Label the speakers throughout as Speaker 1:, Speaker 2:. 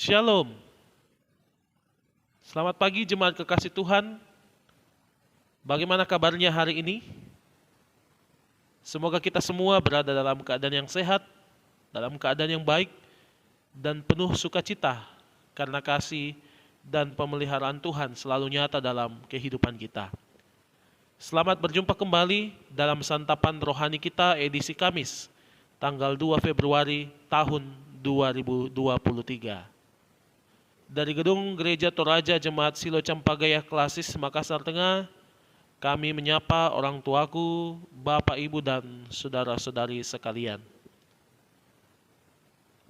Speaker 1: Shalom. Selamat pagi jemaat kekasih Tuhan. Bagaimana kabarnya hari ini? Semoga kita semua berada dalam keadaan yang sehat, dalam keadaan yang baik, dan penuh sukacita karena kasih dan pemeliharaan Tuhan selalu nyata dalam kehidupan kita. Selamat berjumpa kembali dalam santapan rohani kita edisi Kamis, tanggal 2 Februari tahun 2023. Dari gedung Gereja Toraja Jemaat Silo Campagaya Klasis Makassar Tengah, kami menyapa orang tuaku, Bapak, Ibu, dan saudara-saudari sekalian.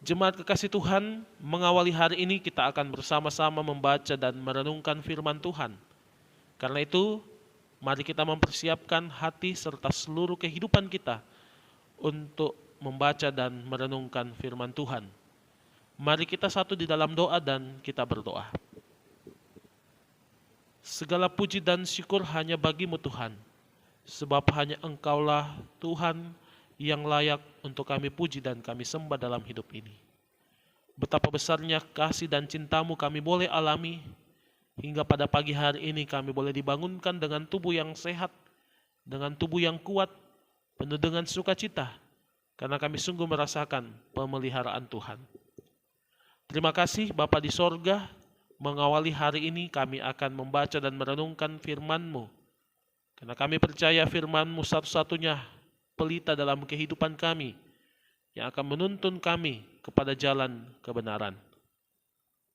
Speaker 1: Jemaat kekasih Tuhan, mengawali hari ini kita akan bersama-sama membaca dan merenungkan firman Tuhan. Karena itu, mari kita mempersiapkan hati serta seluruh kehidupan kita untuk membaca dan merenungkan firman Tuhan. Mari kita satu di dalam doa dan kita berdoa. Segala puji dan syukur hanya bagi-Mu Tuhan, sebab hanya Engkaulah Tuhan yang layak untuk kami puji dan kami sembah dalam hidup ini. Betapa besarnya kasih dan cinta-Mu kami boleh alami, hingga pada pagi hari ini kami boleh dibangunkan dengan tubuh yang sehat, dengan tubuh yang kuat, penuh dengan sukacita, karena kami sungguh merasakan pemeliharaan Tuhan. Terima kasih Bapa di sorga, mengawali hari ini kami akan membaca dan merenungkan firman-Mu. Karena kami percaya firman-Mu satu-satunya pelita dalam kehidupan kami, yang akan menuntun kami kepada jalan kebenaran.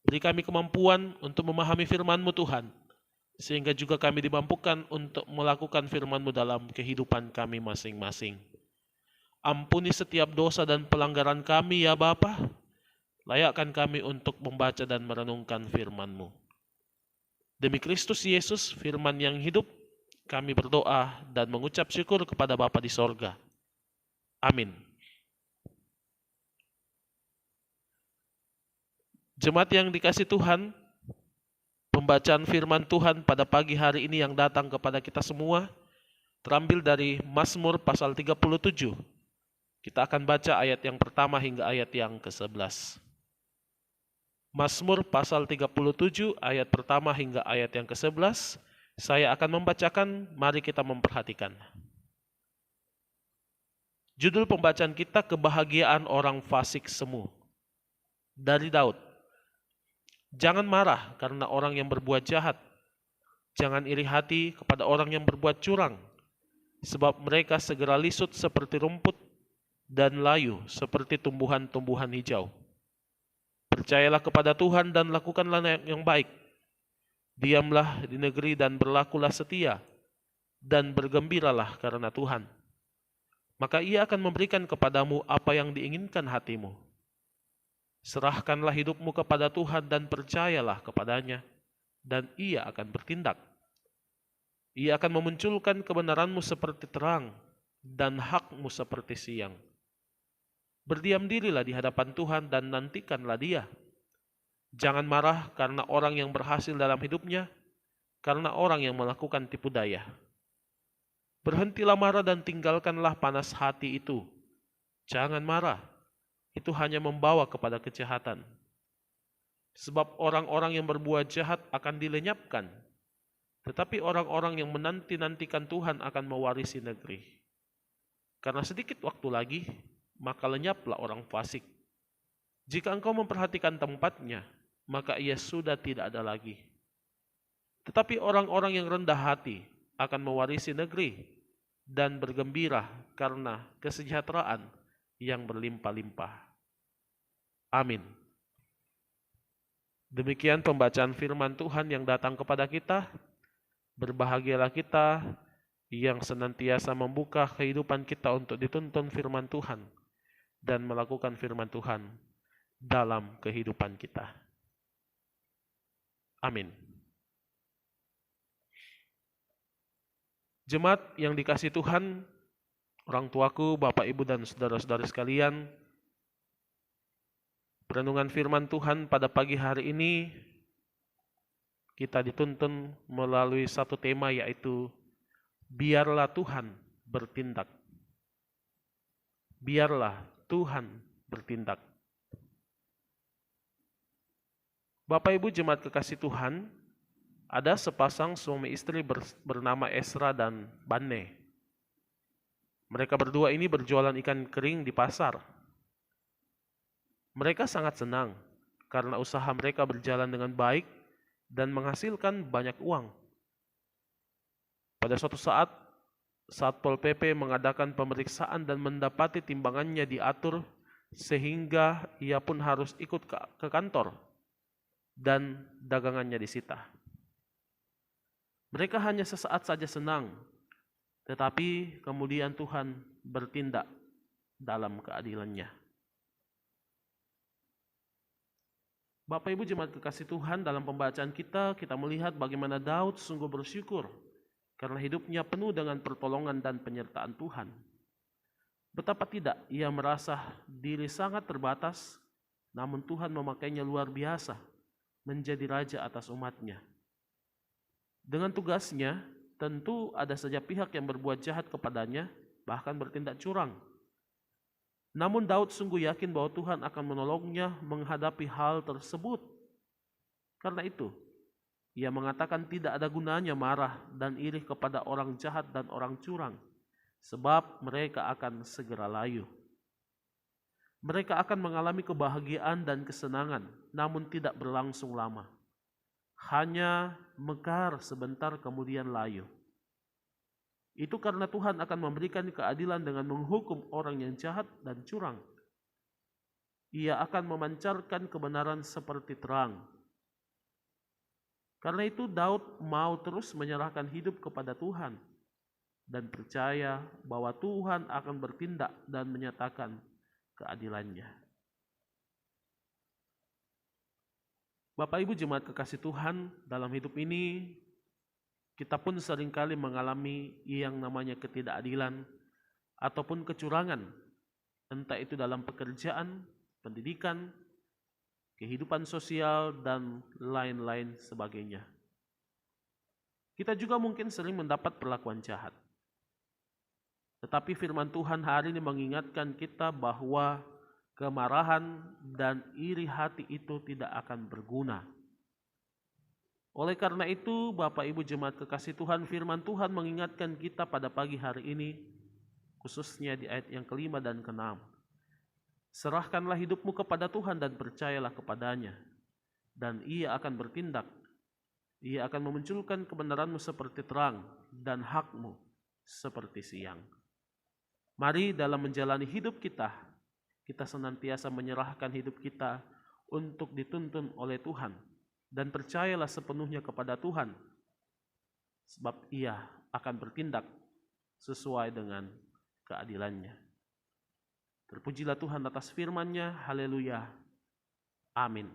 Speaker 1: Beri kami kemampuan untuk memahami firman-Mu Tuhan, sehingga juga kami dimampukan untuk melakukan firman-Mu dalam kehidupan kami masing-masing. Ampuni setiap dosa dan pelanggaran kami ya Bapa. Layakkan kami untuk membaca dan merenungkan firman-Mu. Demi Kristus Yesus, firman yang hidup, kami berdoa dan mengucap syukur kepada Bapa di sorga. Amin. Jemaat yang dikasih Tuhan, pembacaan firman Tuhan pada pagi hari ini yang datang kepada kita semua, terambil dari Mazmur pasal 37. Kita akan baca ayat yang pertama hingga ayat yang ke-11. Mazmur pasal 37 ayat pertama hingga ayat yang ke-11. Saya akan membacakan, mari kita memperhatikan. Judul pembacaan kita, kebahagiaan orang fasik semu. Dari Daud. Jangan marah karena orang yang berbuat jahat. Jangan iri hati kepada orang yang berbuat curang. Sebab mereka segera lisut seperti rumput dan layu seperti tumbuhan-tumbuhan hijau. Percayalah kepada Tuhan dan lakukanlah yang baik. Diamlah di negeri dan berlakulah setia, dan bergembiralah karena Tuhan. Maka Ia akan memberikan kepadamu apa yang diinginkan hatimu. Serahkanlah hidupmu kepada Tuhan dan percayalah kepadanya, dan Ia akan bertindak. Ia akan memunculkan kebenaranmu seperti terang, dan hakmu seperti siang. Berdiam dirilah di hadapan Tuhan dan nantikanlah Dia. Jangan marah karena orang yang berhasil dalam hidupnya, karena orang yang melakukan tipu daya. Berhentilah marah dan tinggalkanlah panas hati itu. Jangan marah, itu hanya membawa kepada kejahatan. Sebab orang-orang yang berbuat jahat akan dilenyapkan, tetapi orang-orang yang menanti-nantikan Tuhan akan mewarisi negeri. Karena sedikit waktu lagi, maka lenyaplah orang fasik. Jika engkau memperhatikan tempatnya, maka ia sudah tidak ada lagi. Tetapi orang-orang yang rendah hati akan mewarisi negeri dan bergembira karena kesejahteraan yang berlimpah-limpah. Amin. Demikian pembacaan firman Tuhan yang datang kepada kita. Berbahagialah kita yang senantiasa membuka kehidupan kita untuk dituntun firman Tuhan dan melakukan firman Tuhan dalam kehidupan kita. Amin. Jemaat yang dikasih Tuhan, orang tuaku, Bapak, Ibu, dan saudara-saudari sekalian, perenungan firman Tuhan pada pagi hari ini, kita dituntun melalui satu tema, yaitu biarlah Tuhan bertindak. Biarlah Tuhan bertindak. Bapak Ibu jemaat kekasih Tuhan, ada sepasang suami istri bernama Esra dan Banne. Mereka berdua ini berjualan ikan kering di pasar. Mereka sangat senang karena usaha mereka berjalan dengan baik dan menghasilkan banyak uang. Pada suatu saat, Satpol PP mengadakan pemeriksaan dan mendapati timbangannya diatur sehingga ia pun harus ikut ke kantor dan dagangannya disita. Mereka hanya sesaat saja senang, tetapi kemudian Tuhan bertindak dalam keadilannya. Bapak Ibu jemaat kekasih Tuhan, dalam pembacaan kita melihat bagaimana Daud sungguh bersyukur karena hidupnya penuh dengan pertolongan dan penyertaan Tuhan. Betapa tidak ia merasa diri sangat terbatas, namun Tuhan memakainya luar biasa menjadi raja atas umatnya. Dengan tugasnya, tentu ada saja pihak yang berbuat jahat kepadanya, bahkan bertindak curang. Namun Daud sungguh yakin bahwa Tuhan akan menolongnya menghadapi hal tersebut. Karena itu, ia mengatakan tidak ada gunanya marah dan iri kepada orang jahat dan orang curang, sebab mereka akan segera layu. Mereka akan mengalami kebahagiaan dan kesenangan, namun tidak berlangsung lama. Hanya mekar sebentar kemudian layu. Itu karena Tuhan akan memberikan keadilan dengan menghukum orang yang jahat dan curang. Ia akan memancarkan kebenaran seperti terang. Karena itu Daud mau terus menyerahkan hidup kepada Tuhan dan percaya bahwa Tuhan akan bertindak dan menyatakan keadilannya. Bapak Ibu jemaat kekasih Tuhan, dalam hidup ini kita pun seringkali mengalami yang namanya ketidakadilan ataupun kecurangan, entah itu dalam pekerjaan, pendidikan, kehidupan sosial, dan lain-lain sebagainya. Kita juga mungkin sering mendapat perlakuan jahat. Tetapi firman Tuhan hari ini mengingatkan kita bahwa kemarahan dan iri hati itu tidak akan berguna. Oleh karena itu, Bapak Ibu jemaat kekasih Tuhan, firman Tuhan mengingatkan kita pada pagi hari ini, khususnya di ayat yang kelima dan keenam. Serahkanlah hidupmu kepada Tuhan dan percayalah kepadanya, dan Ia akan bertindak. Ia akan memunculkan kebenaranmu seperti terang dan hakmu seperti siang. Mari dalam menjalani hidup kita senantiasa menyerahkan hidup kita untuk dituntun oleh Tuhan. Dan percayalah sepenuhnya kepada Tuhan, sebab Ia akan bertindak sesuai dengan keadilannya. Terpujilah Tuhan atas firman-Nya, haleluya, amin.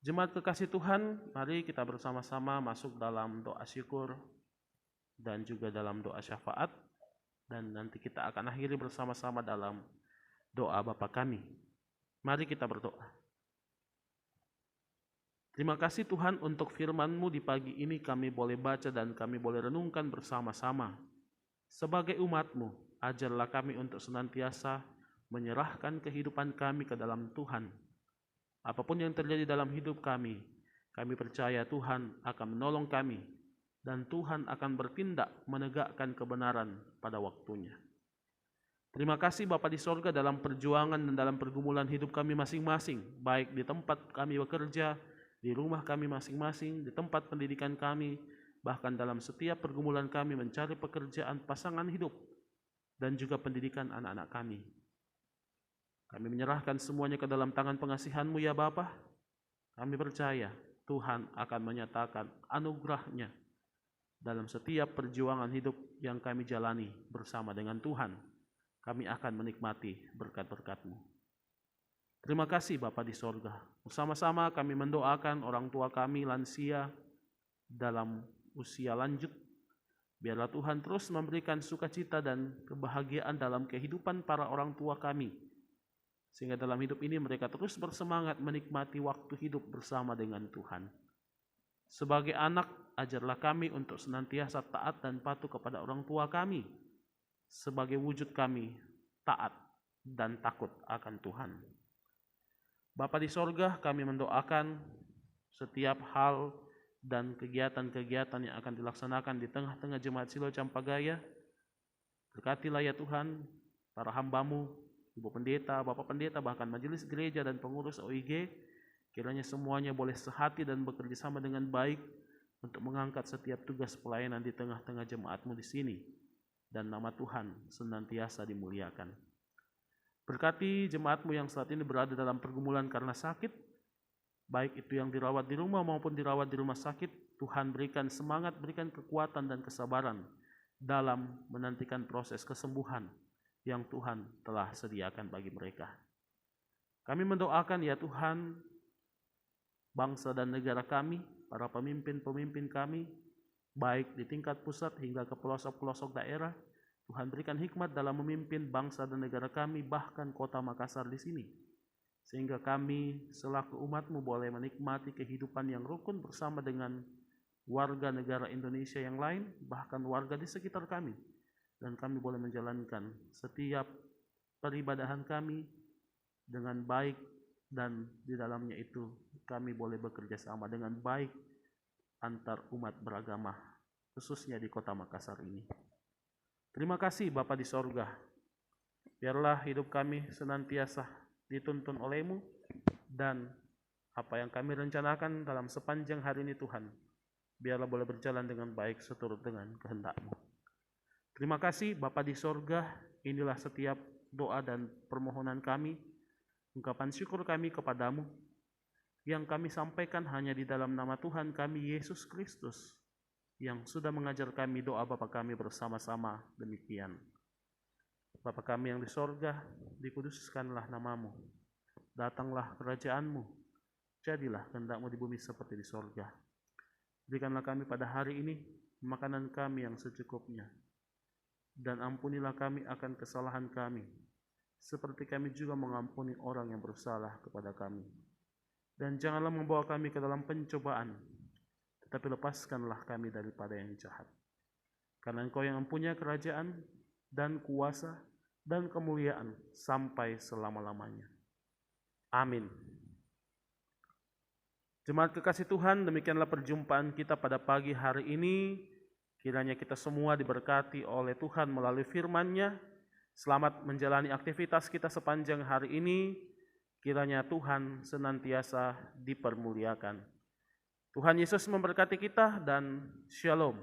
Speaker 1: Jemaat kekasih Tuhan, mari kita bersama-sama masuk dalam doa syukur dan juga dalam doa syafaat, dan nanti kita akan akhiri bersama-sama dalam doa Bapa kami. Mari kita berdoa. Terima kasih Tuhan untuk firman-Mu di pagi ini kami boleh baca dan kami boleh renungkan bersama-sama. Sebagai umat-Mu, ajarlah kami untuk senantiasa menyerahkan kehidupan kami ke dalam Tuhan. Apapun yang terjadi dalam hidup kami percaya Tuhan akan menolong kami dan Tuhan akan bertindak menegakkan kebenaran pada waktunya. Terima kasih Bapa di sorga dalam perjuangan dan dalam pergumulan hidup kami masing-masing, baik di tempat kami bekerja, di rumah kami masing-masing, di tempat pendidikan kami, bahkan dalam setiap pergumulan kami mencari pekerjaan pasangan hidup, dan juga pendidikan anak-anak kami. Kami menyerahkan semuanya ke dalam tangan pengasihan-Mu ya Bapa. Kami percaya Tuhan akan menyatakan anugerah-Nya dalam setiap perjuangan hidup yang kami jalani bersama dengan Tuhan. Kami akan menikmati berkat-berkat-Mu. Terima kasih Bapa di sorga. Bersama-sama kami mendoakan orang tua kami lansia dalam usia lanjut. Biarlah Tuhan terus memberikan sukacita dan kebahagiaan dalam kehidupan para orang tua kami. Sehingga dalam hidup ini mereka terus bersemangat menikmati waktu hidup bersama dengan Tuhan. Sebagai anak, ajarlah kami untuk senantiasa taat dan patuh kepada orang tua kami. Sebagai wujud kami taat dan takut akan Tuhan. Bapa di sorga, kami mendoakan setiap hal dan kegiatan-kegiatan yang akan dilaksanakan di tengah-tengah Jemaat Siloam Campagaya. Berkatilah ya Tuhan, para hamba-Mu, Ibu Pendeta, Bapak Pendeta, bahkan majelis gereja dan pengurus OIG, kiranya semuanya boleh sehati dan bekerja sama dengan baik untuk mengangkat setiap tugas pelayanan di tengah-tengah jemaat-Mu di sini, dan nama Tuhan senantiasa dimuliakan. Berkati jemaat-Mu yang saat ini berada dalam pergumulan karena sakit, baik itu yang dirawat di rumah maupun dirawat di rumah sakit. Tuhan berikan semangat, berikan kekuatan dan kesabaran dalam menantikan proses kesembuhan yang Tuhan telah sediakan bagi mereka. Kami mendoakan ya Tuhan, bangsa dan negara kami, para pemimpin-pemimpin kami, baik di tingkat pusat hingga ke pelosok-pelosok daerah. Tuhan berikan hikmat dalam memimpin bangsa dan negara kami, bahkan kota Makassar di sini, sehingga kami selaku umat-Mu boleh menikmati kehidupan yang rukun bersama dengan warga negara Indonesia yang lain, bahkan warga di sekitar kami, dan kami boleh menjalankan setiap peribadahan kami dengan baik, dan di dalamnya itu kami boleh bekerja sama dengan baik antar umat beragama, khususnya di kota Makassar ini. Terima kasih Bapa di sorga, biarlah hidup kami senantiasa dituntun oleh-Mu, dan apa yang kami rencanakan dalam sepanjang hari ini Tuhan, biarlah boleh berjalan dengan baik seturut dengan kehendak-Mu. Terima kasih Bapa di sorga, inilah setiap doa dan permohonan kami, ungkapan syukur kami kepadamu, yang kami sampaikan hanya di dalam nama Tuhan kami Yesus Kristus, yang sudah mengajar kami doa Bapa kami bersama-sama demikian. Bapa kami yang di sorga, dikuduskanlah namamu, datanglah kerajaan-Mu, jadilah kehendak-Mu di bumi seperti di sorga. Berikanlah kami pada hari ini makanan kami yang secukupnya, dan ampunilah kami akan kesalahan kami, seperti kami juga mengampuni orang yang bersalah kepada kami. Dan janganlah membawa kami ke dalam pencobaan, tetapi lepaskanlah kami daripada yang jahat. Karena Engkau yang mempunyai kerajaan dan kuasa dan kemuliaan sampai selama-lamanya. Amin. Jemaat kekasih Tuhan, demikianlah perjumpaan kita pada pagi hari ini. Kiranya kita semua diberkati oleh Tuhan melalui firman-Nya. Selamat menjalani aktivitas kita sepanjang hari ini. Kiranya Tuhan senantiasa dipermuliakan. Tuhan Yesus memberkati kita dan shalom.